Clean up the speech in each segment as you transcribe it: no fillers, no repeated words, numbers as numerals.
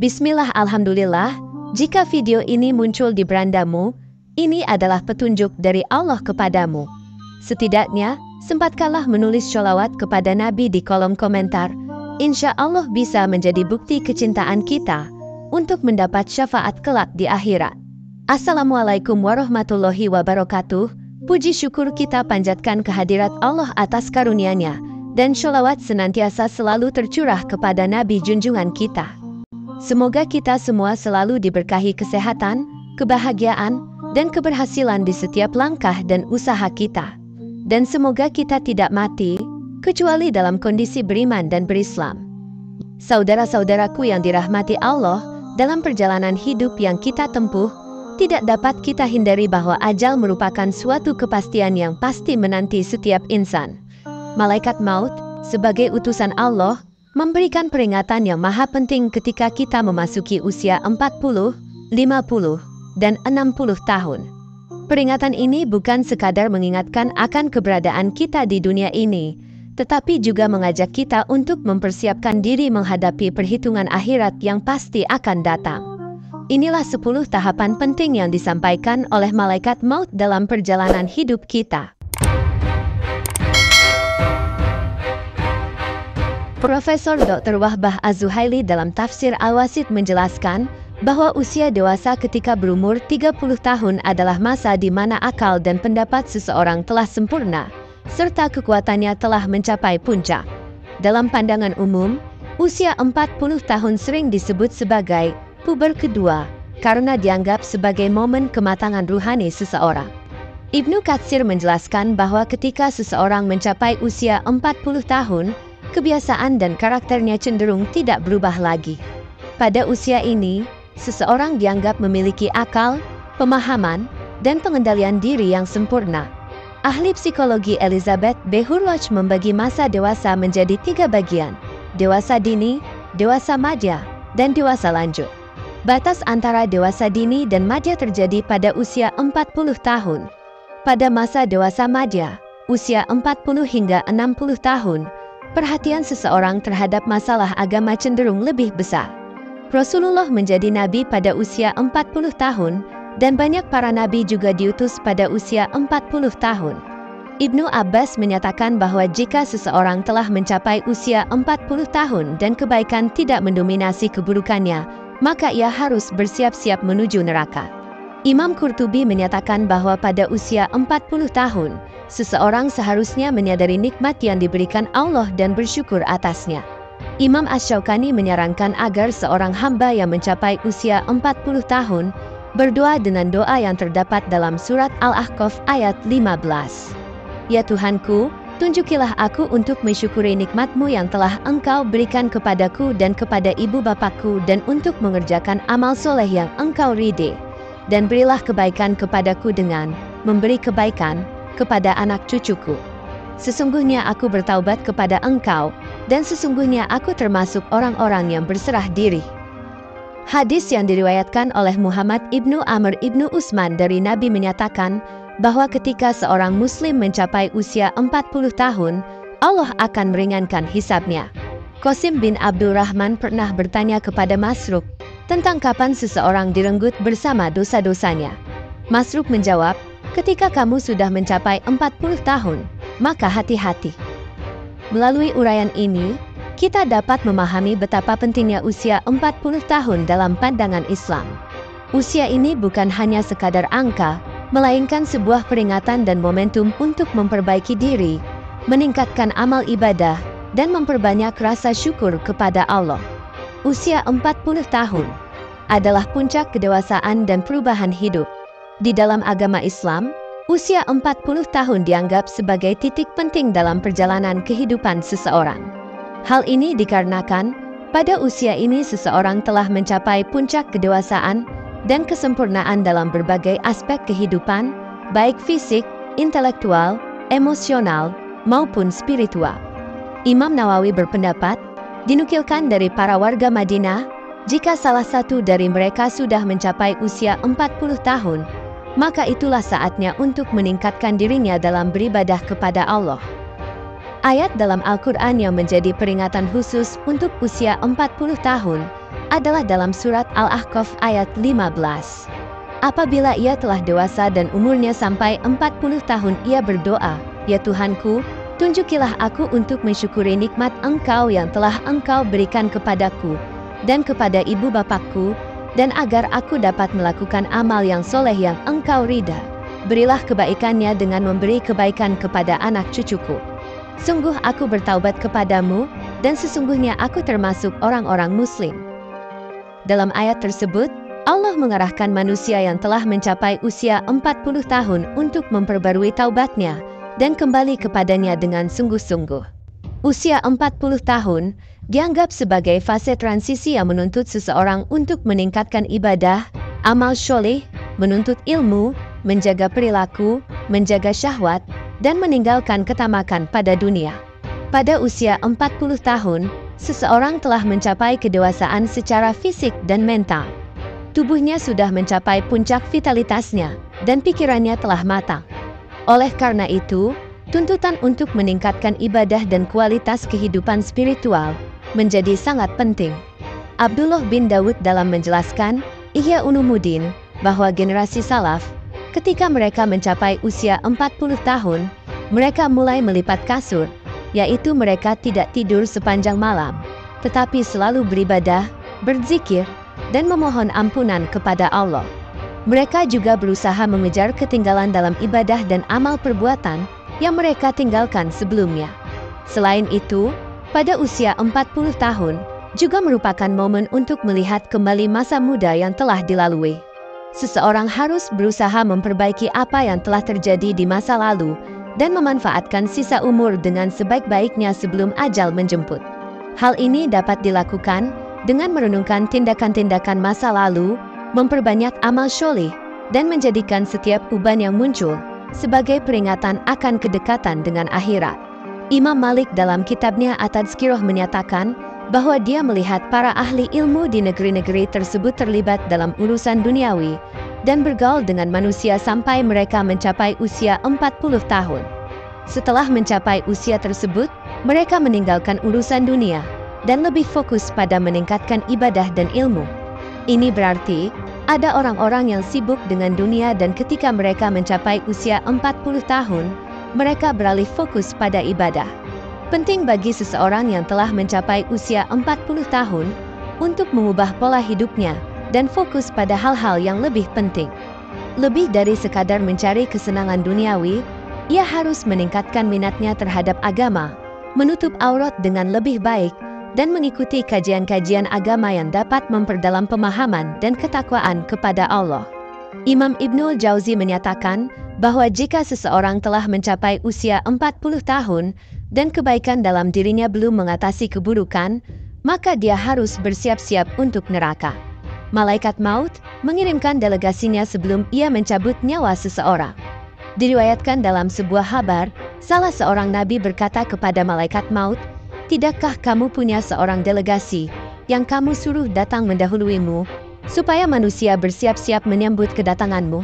Bismillah, alhamdulillah, jika video ini muncul di berandamu, ini adalah petunjuk dari Allah kepadamu. Setidaknya, sempatkanlah menulis sholawat kepada Nabi di kolom komentar. Insya Allah bisa menjadi bukti kecintaan kita untuk mendapat syafaat kelak di akhirat. Assalamualaikum warahmatullahi wabarakatuh. Puji syukur kita panjatkan kehadirat Allah atas karunia-Nya, dan sholawat senantiasa selalu tercurah kepada Nabi junjungan kita. Semoga kita semua selalu diberkahi kesehatan, kebahagiaan, dan keberhasilan di setiap langkah dan usaha kita. Dan semoga kita tidak mati, kecuali dalam kondisi beriman dan berislam. Saudara-saudaraku yang dirahmati Allah, dalam perjalanan hidup yang kita tempuh, tidak dapat kita hindari bahwa ajal merupakan suatu kepastian yang pasti menanti setiap insan. Malaikat maut, sebagai utusan Allah, memberikan peringatan yang maha penting ketika kita memasuki usia 40, 50, dan 60 tahun. Peringatan ini bukan sekadar mengingatkan akan keberadaan kita di dunia ini, tetapi juga mengajak kita untuk mempersiapkan diri menghadapi perhitungan akhirat yang pasti akan datang. Inilah 10 tahapan penting yang disampaikan oleh malaikat maut dalam perjalanan hidup kita. Profesor Dr. Wahbah Az-Zuhaili dalam tafsir Al-Wasit menjelaskan bahwa usia dewasa ketika berumur 30 tahun adalah masa di mana akal dan pendapat seseorang telah sempurna, serta kekuatannya telah mencapai puncak. Dalam pandangan umum, usia 40 tahun sering disebut sebagai puber kedua, karena dianggap sebagai momen kematangan ruhani seseorang. Ibnu Katsir menjelaskan bahwa ketika seseorang mencapai usia 40 tahun, kebiasaan dan karakternya cenderung tidak berubah lagi. Pada usia ini, seseorang dianggap memiliki akal, pemahaman, dan pengendalian diri yang sempurna. Ahli psikologi Elizabeth B. Hurlock membagi masa dewasa menjadi 3 bagian: dewasa dini, dewasa madya, dan dewasa lanjut. Batas antara dewasa dini dan madya terjadi pada usia 40 tahun. Pada masa dewasa madya, usia 40 hingga 60 tahun, perhatian seseorang terhadap masalah agama cenderung lebih besar. Rasulullah menjadi nabi pada usia 40 tahun, dan banyak para nabi juga diutus pada usia 40 tahun. Ibnu Abbas menyatakan bahwa jika seseorang telah mencapai usia 40 tahun dan kebaikan tidak mendominasi keburukannya, maka ia harus bersiap-siap menuju neraka. Imam Qurtubi menyatakan bahwa pada usia 40 tahun, seseorang seharusnya menyadari nikmat yang diberikan Allah dan bersyukur atasnya. Imam Asy-Syaukani menyarankan agar seorang hamba yang mencapai usia 40 tahun berdoa dengan doa yang terdapat dalam surat Al-Ahqaf ayat 15. Ya Tuhanku, tunjukilah aku untuk mensyukuri nikmat-Mu yang telah Engkau berikan kepadaku dan kepada ibu bapakku, dan untuk mengerjakan amal soleh yang Engkau ridhai. Dan berilah kebaikan kepadaku dengan memberi kebaikan kepada anak cucuku. Sesungguhnya aku bertaubat kepada Engkau, dan sesungguhnya aku termasuk orang-orang yang berserah diri. Hadis yang diriwayatkan oleh Muhammad ibnu Amr ibnu Utsman dari Nabi menyatakan bahwa ketika seorang muslim mencapai usia 40 tahun, Allah akan meringankan hisabnya. Qasim bin Abdurrahman pernah bertanya kepada Masruq tentang kapan seseorang direnggut bersama dosa-dosanya. Masruq menjawab, ketika kamu sudah mencapai 40 tahun, maka hati-hati. Melalui uraian ini, kita dapat memahami betapa pentingnya usia 40 tahun dalam pandangan Islam. Usia ini bukan hanya sekadar angka, melainkan sebuah peringatan dan momentum untuk memperbaiki diri, meningkatkan amal ibadah, dan memperbanyak rasa syukur kepada Allah. Usia 40 tahun adalah puncak kedewasaan dan perubahan hidup. Di dalam agama Islam, usia 40 tahun dianggap sebagai titik penting dalam perjalanan kehidupan seseorang. Hal ini dikarenakan pada usia ini seseorang telah mencapai puncak kedewasaan dan kesempurnaan dalam berbagai aspek kehidupan, baik fisik, intelektual, emosional, maupun spiritual. Imam Nawawi berpendapat, dinukilkan dari para warga Madinah, jika salah satu dari mereka sudah mencapai usia 40 tahun, maka itulah saatnya untuk meningkatkan dirinya dalam beribadah kepada Allah. Ayat dalam Al-Quran yang menjadi peringatan khusus untuk usia 40 tahun adalah dalam surat Al-Ahqaf ayat 15. Apabila ia telah dewasa dan umurnya sampai 40 tahun ia berdoa, "Ya Tuhanku, tunjukilah aku untuk mensyukuri nikmat Engkau yang telah Engkau berikan kepadaku dan kepada ibu bapakku, dan agar aku dapat melakukan amal yang soleh yang Engkau ridha. Berilah kebaikannya dengan memberi kebaikan kepada anak cucuku. Sungguh aku bertaubat kepadamu, dan sesungguhnya aku termasuk orang-orang muslim." Dalam ayat tersebut, Allah mengarahkan manusia yang telah mencapai usia 40 tahun untuk memperbarui taubatnya dan kembali kepadanya dengan sungguh-sungguh. Usia 40 tahun dianggap sebagai fase transisi yang menuntut seseorang untuk meningkatkan ibadah, amal syoleh, menuntut ilmu, menjaga perilaku, menjaga syahwat, dan meninggalkan ketamakan pada dunia. Pada usia 40 tahun, seseorang telah mencapai kedewasaan secara fisik dan mental. Tubuhnya sudah mencapai puncak vitalitasnya, dan pikirannya telah matang. Oleh karena itu, tuntutan untuk meningkatkan ibadah dan kualitas kehidupan spiritual menjadi sangat penting. Abdullah bin Dawud dalam menjelaskan Ihya Ulumuddin bahwa generasi salaf, ketika mereka mencapai usia 40 tahun, mereka mulai melipat kasur, yaitu mereka tidak tidur sepanjang malam, tetapi selalu beribadah, berzikir, dan memohon ampunan kepada Allah. Mereka juga berusaha mengejar ketinggalan dalam ibadah dan amal perbuatan yang mereka tinggalkan sebelumnya. Selain itu, pada usia 40 tahun, juga merupakan momen untuk melihat kembali masa muda yang telah dilalui. Seseorang harus berusaha memperbaiki apa yang telah terjadi di masa lalu dan memanfaatkan sisa umur dengan sebaik-baiknya sebelum ajal menjemput. Hal ini dapat dilakukan dengan merenungkan tindakan-tindakan masa lalu, memperbanyak amal syoleh, dan menjadikan setiap uban yang muncul sebagai peringatan akan kedekatan dengan akhirat. Imam Malik dalam kitabnya At-Tazkirah menyatakan bahwa dia melihat para ahli ilmu di negeri-negeri tersebut terlibat dalam urusan duniawi dan bergaul dengan manusia sampai mereka mencapai usia 40 tahun. Setelah mencapai usia tersebut, mereka meninggalkan urusan dunia dan lebih fokus pada meningkatkan ibadah dan ilmu. Ini berarti, ada orang-orang yang sibuk dengan dunia dan ketika mereka mencapai usia 40 tahun, mereka beralih fokus pada ibadah. Penting bagi seseorang yang telah mencapai usia 40 tahun untuk mengubah pola hidupnya dan fokus pada hal-hal yang lebih penting. Lebih dari sekadar mencari kesenangan duniawi, ia harus meningkatkan minatnya terhadap agama, menutup aurat dengan lebih baik, dan mengikuti kajian-kajian agama yang dapat memperdalam pemahaman dan ketakwaan kepada Allah. Imam Ibnul Jauzi menyatakan bahwa jika seseorang telah mencapai usia 40 tahun dan kebaikan dalam dirinya belum mengatasi keburukan, maka dia harus bersiap-siap untuk neraka. Malaikat maut mengirimkan delegasinya sebelum ia mencabut nyawa seseorang. Diriwayatkan dalam sebuah kabar, salah seorang nabi berkata kepada malaikat maut, "Tidakkah kamu punya seorang delegasi yang kamu suruh datang mendahuluimu, supaya manusia bersiap-siap menyambut kedatanganmu?"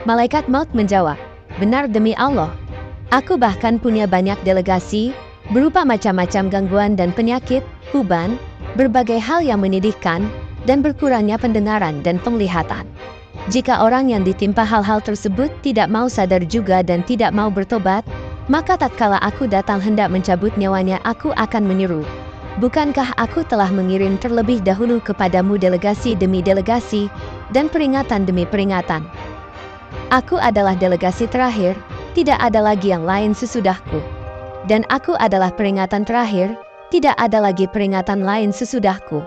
Malaikat maut menjawab, "Benar demi Allah. Aku bahkan punya banyak delegasi, berupa macam-macam gangguan dan penyakit, uban, berbagai hal yang menyedihkan, dan berkurangnya pendengaran dan penglihatan. Jika orang yang ditimpa hal-hal tersebut tidak mau sadar juga dan tidak mau bertobat, maka tatkala aku datang hendak mencabut nyawanya, aku akan menyeru, 'Bukankah aku telah mengirim terlebih dahulu kepadamu delegasi demi delegasi, dan peringatan demi peringatan? Aku adalah delegasi terakhir, tidak ada lagi yang lain sesudahku. Dan aku adalah peringatan terakhir, tidak ada lagi peringatan lain sesudahku.'"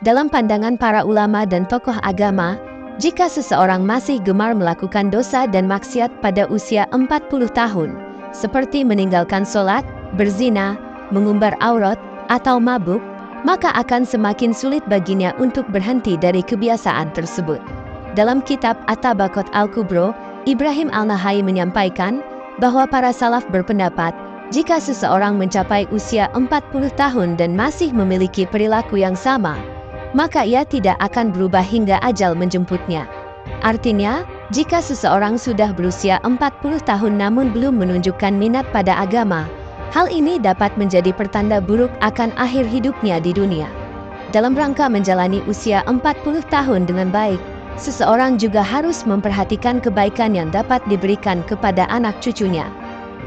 Dalam pandangan para ulama dan tokoh agama, jika seseorang masih gemar melakukan dosa dan maksiat pada usia 40 tahun, seperti meninggalkan sholat, berzina, mengumbar aurat, atau mabuk, maka akan semakin sulit baginya untuk berhenti dari kebiasaan tersebut. Dalam kitab At-Tabaqat Al-Kubro, Ibrahim Al-Nahai menyampaikan bahwa para salaf berpendapat, jika seseorang mencapai usia 40 tahun dan masih memiliki perilaku yang sama, maka ia tidak akan berubah hingga ajal menjemputnya. Artinya, jika seseorang sudah berusia 40 tahun namun belum menunjukkan minat pada agama, hal ini dapat menjadi pertanda buruk akan akhir hidupnya di dunia. Dalam rangka menjalani usia 40 tahun dengan baik, seseorang juga harus memperhatikan kebaikan yang dapat diberikan kepada anak cucunya.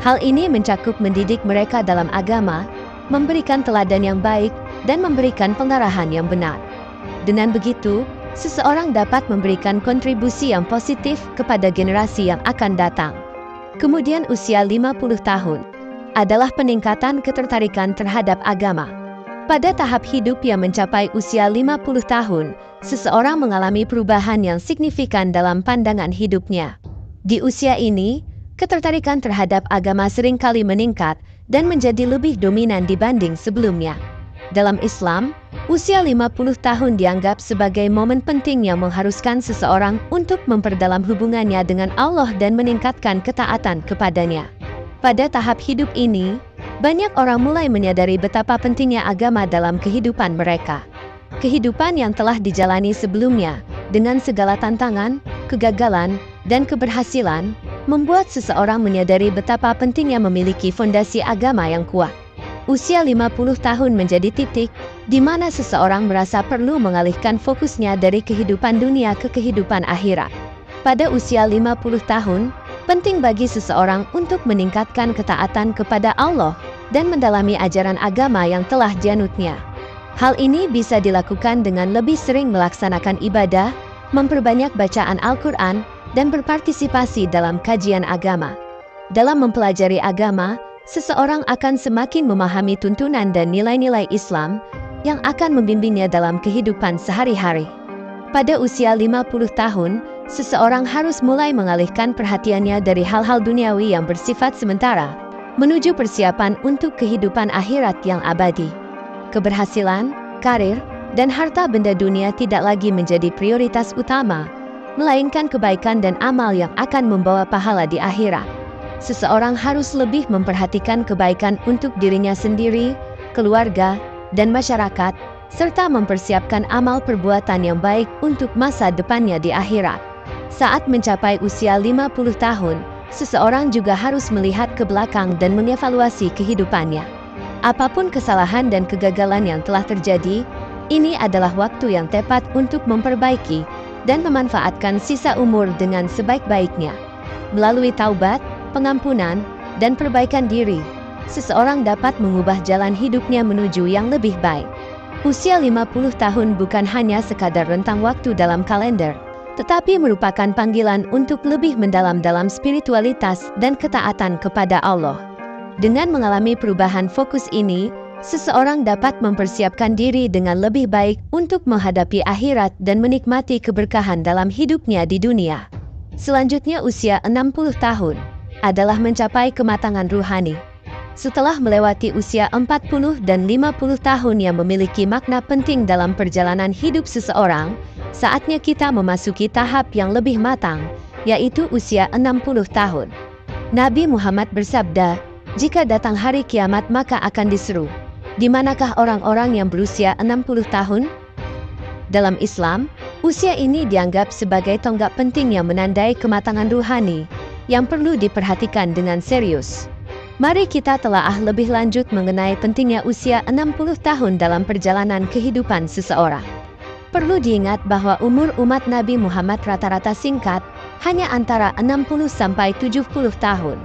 Hal ini mencakup mendidik mereka dalam agama, memberikan teladan yang baik, dan memberikan pengarahan yang benar. Dengan begitu, seseorang dapat memberikan kontribusi yang positif kepada generasi yang akan datang. Kemudian usia 50 tahun adalah peningkatan ketertarikan terhadap agama. Pada tahap hidup yang mencapai usia 50 tahun, seseorang mengalami perubahan yang signifikan dalam pandangan hidupnya. Di usia ini, ketertarikan terhadap agama seringkali meningkat dan menjadi lebih dominan dibanding sebelumnya. Dalam Islam, usia 50 tahun dianggap sebagai momen penting yang mengharuskan seseorang untuk memperdalam hubungannya dengan Allah dan meningkatkan ketaatan kepadanya. Pada tahap hidup ini, banyak orang mulai menyadari betapa pentingnya agama dalam kehidupan mereka. Kehidupan yang telah dijalani sebelumnya, dengan segala tantangan, kegagalan, dan keberhasilan, membuat seseorang menyadari betapa pentingnya memiliki fondasi agama yang kuat. Usia 50 tahun menjadi titik di mana seseorang merasa perlu mengalihkan fokusnya dari kehidupan dunia ke kehidupan akhirat. Pada usia 50 tahun, penting bagi seseorang untuk meningkatkan ketaatan kepada Allah dan mendalami ajaran agama yang telah dianutnya. Hal ini bisa dilakukan dengan lebih sering melaksanakan ibadah, memperbanyak bacaan Al-Quran, dan berpartisipasi dalam kajian agama. Dalam mempelajari agama, seseorang akan semakin memahami tuntunan dan nilai-nilai Islam yang akan membimbingnya dalam kehidupan sehari-hari. Pada usia 50 tahun, seseorang harus mulai mengalihkan perhatiannya dari hal-hal duniawi yang bersifat sementara, menuju persiapan untuk kehidupan akhirat yang abadi. Keberhasilan, karir, dan harta benda dunia tidak lagi menjadi prioritas utama, melainkan kebaikan dan amal yang akan membawa pahala di akhirat. Seseorang harus lebih memperhatikan kebaikan untuk dirinya sendiri, keluarga, dan masyarakat, serta mempersiapkan amal perbuatan yang baik untuk masa depannya di akhirat. Saat mencapai usia 50 tahun, seseorang juga harus melihat ke belakang dan mengevaluasi kehidupannya. Apapun kesalahan dan kegagalan yang telah terjadi, ini adalah waktu yang tepat untuk memperbaiki dan memanfaatkan sisa umur dengan sebaik-baiknya. Melalui taubat, pengampunan, dan perbaikan diri, seseorang dapat mengubah jalan hidupnya menuju yang lebih baik. Usia 50 tahun bukan hanya sekadar rentang waktu dalam kalender, tetapi merupakan panggilan untuk lebih mendalam dalam spiritualitas dan ketaatan kepada Allah. Dengan mengalami perubahan fokus ini, seseorang dapat mempersiapkan diri dengan lebih baik untuk menghadapi akhirat dan menikmati keberkahan dalam hidupnya di dunia. Selanjutnya usia 60 tahun adalah mencapai kematangan ruhani. Setelah melewati usia 40 dan 50 tahun yang memiliki makna penting dalam perjalanan hidup seseorang, saatnya kita memasuki tahap yang lebih matang, yaitu usia 60 tahun. Nabi Muhammad bersabda, "Jika datang hari kiamat maka akan diseru, di manakah orang-orang yang berusia 60 tahun?" Dalam Islam, usia ini dianggap sebagai tonggak penting yang menandai kematangan ruhani, yang perlu diperhatikan dengan serius. Mari kita telaah lebih lanjut mengenai pentingnya usia 60 tahun dalam perjalanan kehidupan seseorang. Perlu diingat bahwa umur umat Nabi Muhammad rata-rata singkat, hanya antara 60 sampai 70 tahun.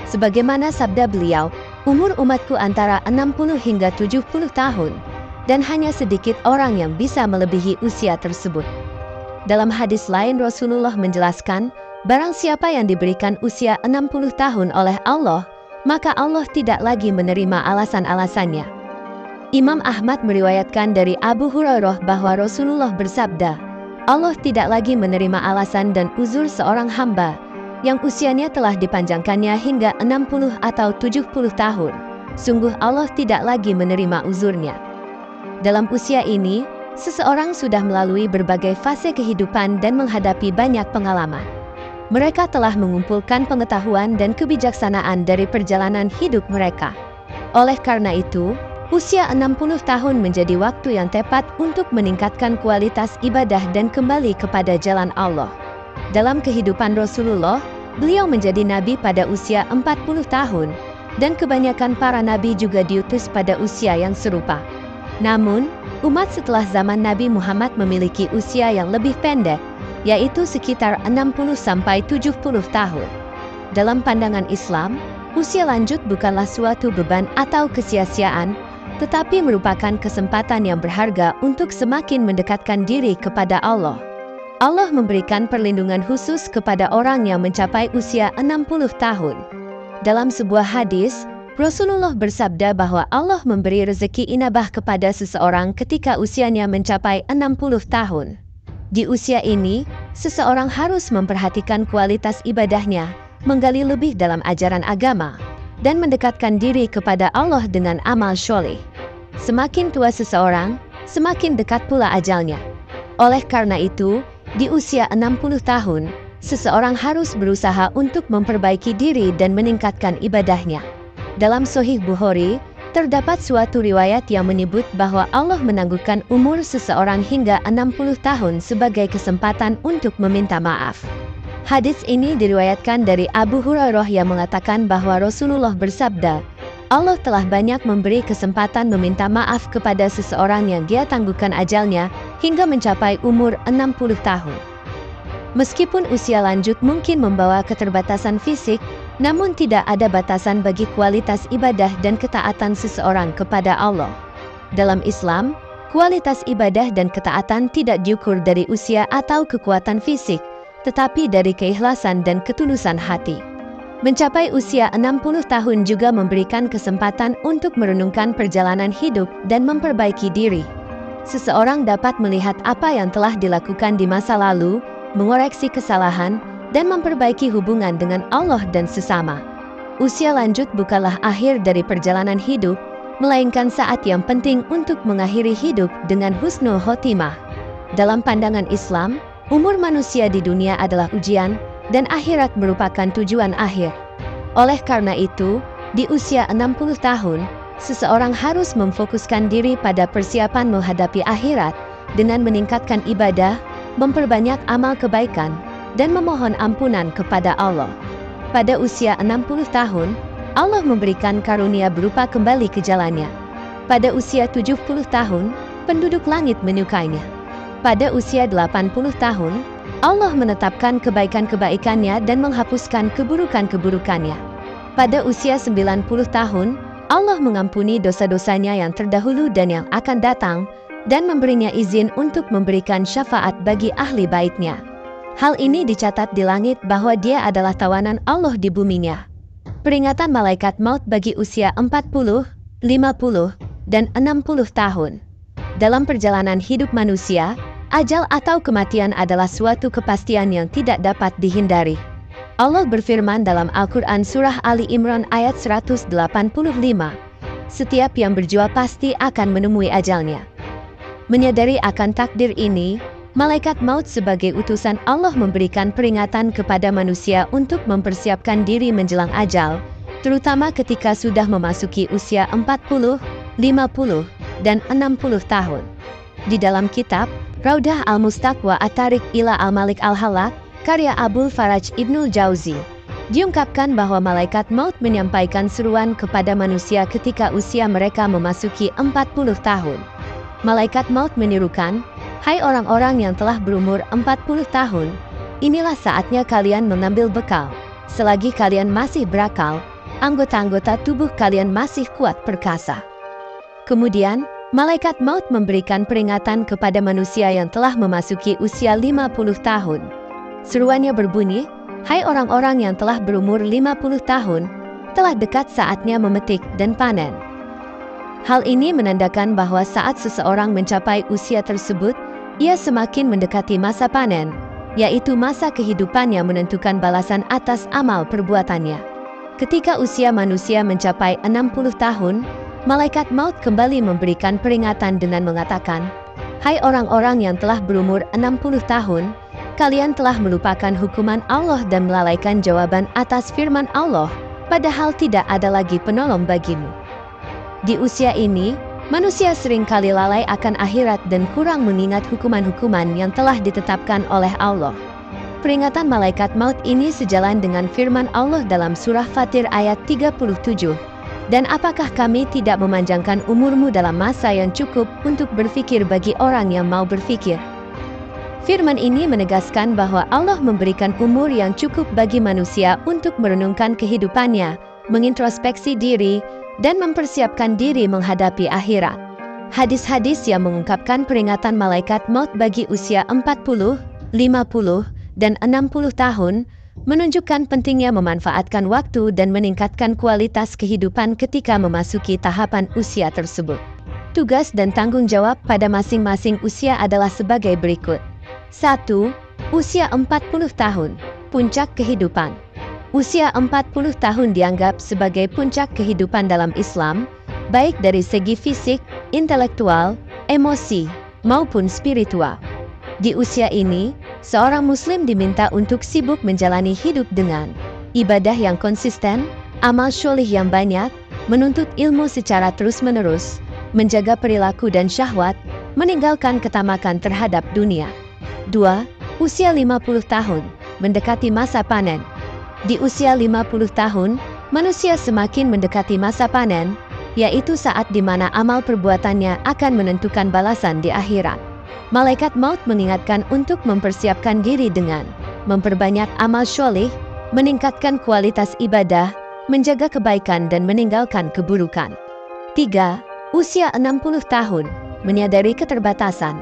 Sebagaimana sabda beliau, umur umatku antara 60 hingga 70 tahun, dan hanya sedikit orang yang bisa melebihi usia tersebut. Dalam hadis lain Rasulullah menjelaskan, barang siapa yang diberikan usia 60 tahun oleh Allah, maka Allah tidak lagi menerima alasan-alasannya. Imam Ahmad meriwayatkan dari Abu Hurairah bahwa Rasulullah bersabda, Allah tidak lagi menerima alasan dan uzur seorang hamba yang usianya telah dipanjangkannya hingga 60 atau 70 tahun. Sungguh Allah tidak lagi menerima uzurnya. Dalam usia ini, seseorang sudah melalui berbagai fase kehidupan dan menghadapi banyak pengalaman. Mereka telah mengumpulkan pengetahuan dan kebijaksanaan dari perjalanan hidup mereka. Oleh karena itu, usia 60 tahun menjadi waktu yang tepat untuk meningkatkan kualitas ibadah dan kembali kepada jalan Allah. Dalam kehidupan Rasulullah, beliau menjadi nabi pada usia 40 tahun, dan kebanyakan para nabi juga diutus pada usia yang serupa. Namun, Umat setelah zaman Nabi Muhammad memiliki usia yang lebih pendek, yaitu sekitar 60-70 tahun. Dalam pandangan Islam, usia lanjut bukanlah suatu beban atau kesia-siaan, tetapi merupakan kesempatan yang berharga untuk semakin mendekatkan diri kepada Allah. Allah memberikan perlindungan khusus kepada orang yang mencapai usia 60 tahun. Dalam sebuah hadis, Rasulullah bersabda bahwa Allah memberi rezeki inabah kepada seseorang ketika usianya mencapai 60 tahun. Di usia ini, seseorang harus memperhatikan kualitas ibadahnya, menggali lebih dalam ajaran agama, dan mendekatkan diri kepada Allah dengan amal syoleh. Semakin tua seseorang, semakin dekat pula ajalnya. Oleh karena itu, di usia 60 tahun, seseorang harus berusaha untuk memperbaiki diri dan meningkatkan ibadahnya. Dalam Sahih Bukhari, terdapat suatu riwayat yang menyebut bahwa Allah menangguhkan umur seseorang hingga 60 tahun sebagai kesempatan untuk meminta maaf. Hadis ini diriwayatkan dari Abu Hurairah yang mengatakan bahwa Rasulullah bersabda, Allah telah banyak memberi kesempatan meminta maaf kepada seseorang yang dia tangguhkan ajalnya hingga mencapai umur 60 tahun. Meskipun usia lanjut mungkin membawa keterbatasan fisik, namun tidak ada batasan bagi kualitas ibadah dan ketaatan seseorang kepada Allah. Dalam Islam, kualitas ibadah dan ketaatan tidak diukur dari usia atau kekuatan fisik, tetapi dari keikhlasan dan ketulusan hati. Mencapai usia 60 tahun juga memberikan kesempatan untuk merenungkan perjalanan hidup dan memperbaiki diri. Seseorang dapat melihat apa yang telah dilakukan di masa lalu, mengoreksi kesalahan, dan memperbaiki hubungan dengan Allah dan sesama. Usia lanjut bukanlah akhir dari perjalanan hidup, melainkan saat yang penting untuk mengakhiri hidup dengan husnul khotimah. Dalam pandangan Islam, umur manusia di dunia adalah ujian, dan akhirat merupakan tujuan akhir. Oleh karena itu, di usia 60 tahun, seseorang harus memfokuskan diri pada persiapan menghadapi akhirat dengan meningkatkan ibadah, memperbanyak amal kebaikan, dan memohon ampunan kepada Allah. Pada usia 60 tahun, Allah memberikan karunia berupa kembali ke jalannya. Pada usia 70 tahun, penduduk langit menyukainya. Pada usia 80 tahun, Allah menetapkan kebaikan-kebaikannya dan menghapuskan keburukan-keburukannya. Pada usia 90 tahun, Allah mengampuni dosa-dosanya yang terdahulu dan yang akan datang, dan memberinya izin untuk memberikan syafaat bagi ahli baitnya. Hal ini dicatat di langit bahwa dia adalah tawanan Allah di buminya. Peringatan malaikat maut bagi usia 40, 50, dan 60 tahun. Dalam perjalanan hidup manusia, ajal atau kematian adalah suatu kepastian yang tidak dapat dihindari. Allah berfirman dalam Al-Quran Surah Ali Imran ayat 185, setiap yang berjuang pasti akan menemui ajalnya. Menyadari akan takdir ini, malaikat maut sebagai utusan Allah memberikan peringatan kepada manusia untuk mempersiapkan diri menjelang ajal, terutama ketika sudah memasuki usia 40, 50, dan 60 tahun. Di dalam kitab Raudah Al-Mustaq wa At-Tariq ila Al-Malik Al-Halak, karya Abul Faraj Ibnul Jauzi, diungkapkan bahwa malaikat maut menyampaikan seruan kepada manusia ketika usia mereka memasuki 40 tahun. Malaikat maut menyerukan, hai orang-orang yang telah berumur 40 tahun, inilah saatnya kalian mengambil bekal. Selagi kalian masih berakal, anggota-anggota tubuh kalian masih kuat perkasa. Kemudian, malaikat maut memberikan peringatan kepada manusia yang telah memasuki usia 50 tahun. Seruannya berbunyi, hai orang-orang yang telah berumur 50 tahun, telah dekat saatnya memetik dan panen. Hal ini menandakan bahwa saat seseorang mencapai usia tersebut, ia semakin mendekati masa panen, yaitu masa kehidupan yang menentukan balasan atas amal perbuatannya. Ketika usia manusia mencapai 60 tahun, malaikat maut kembali memberikan peringatan dengan mengatakan, hai orang-orang yang telah berumur 60 tahun, kalian telah melupakan hukuman Allah dan melalaikan jawaban atas firman Allah, padahal tidak ada lagi penolong bagimu. Di usia ini, manusia seringkali lalai akan akhirat dan kurang mengingat hukuman-hukuman yang telah ditetapkan oleh Allah. Peringatan malaikat maut ini sejalan dengan firman Allah dalam surah Fatir ayat 37. Dan apakah kami tidak memanjangkan umurmu dalam masa yang cukup untuk berfikir bagi orang yang mau berfikir? Firman ini menegaskan bahwa Allah memberikan umur yang cukup bagi manusia untuk merenungkan kehidupannya, mengintrospeksi diri, dan mempersiapkan diri menghadapi akhirat. Hadis-hadis yang mengungkapkan peringatan malaikat maut bagi usia 40, 50, dan 60 tahun menunjukkan pentingnya memanfaatkan waktu dan meningkatkan kualitas kehidupan ketika memasuki tahapan usia tersebut. Tugas dan tanggung jawab pada masing-masing usia adalah sebagai berikut. 1. Usia 40 tahun, puncak kehidupan. Usia 40 tahun dianggap sebagai puncak kehidupan dalam Islam, baik dari segi fisik, intelektual, emosi, maupun spiritual. Di usia ini, seorang muslim diminta untuk sibuk menjalani hidup dengan ibadah yang konsisten, amal syolih yang banyak, menuntut ilmu secara terus-menerus, menjaga perilaku dan syahwat, meninggalkan ketamakan terhadap dunia. 2. Usia 50 tahun, mendekati masa panen. Di usia 50 tahun, manusia semakin mendekati masa panen, yaitu saat di mana amal perbuatannya akan menentukan balasan di akhirat. Malaikat maut mengingatkan untuk mempersiapkan diri dengan memperbanyak amal syolih, meningkatkan kualitas ibadah, menjaga kebaikan dan meninggalkan keburukan. 3. Usia 60 tahun, menyadari keterbatasan.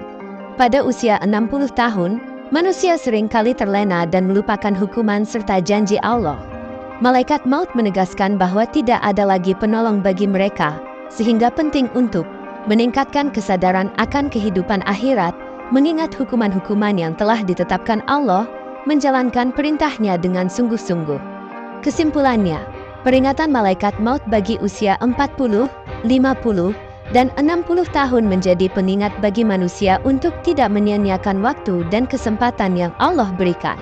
Pada usia 60 tahun, manusia seringkali terlena dan melupakan hukuman serta janji Allah. Malaikat maut menegaskan bahwa tidak ada lagi penolong bagi mereka, sehingga penting untuk meningkatkan kesadaran akan kehidupan akhirat, mengingat hukuman-hukuman yang telah ditetapkan Allah, menjalankan perintahnya dengan sungguh-sungguh. Kesimpulannya, peringatan malaikat maut bagi usia 40, 50, dan 60 tahun menjadi pengingat bagi manusia untuk tidak menyia-nyiakan waktu dan kesempatan yang Allah berikan.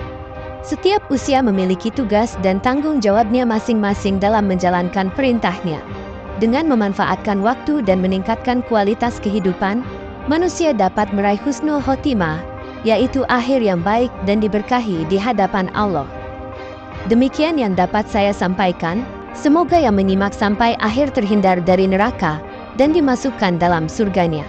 Setiap usia memiliki tugas dan tanggung jawabnya masing-masing dalam menjalankan perintahnya. Dengan memanfaatkan waktu dan meningkatkan kualitas kehidupan, manusia dapat meraih husnul khotimah, yaitu akhir yang baik dan diberkahi di hadapan Allah. Demikian yang dapat saya sampaikan, semoga yang menyimak sampai akhir terhindar dari neraka dan dimasukkan dalam surganya.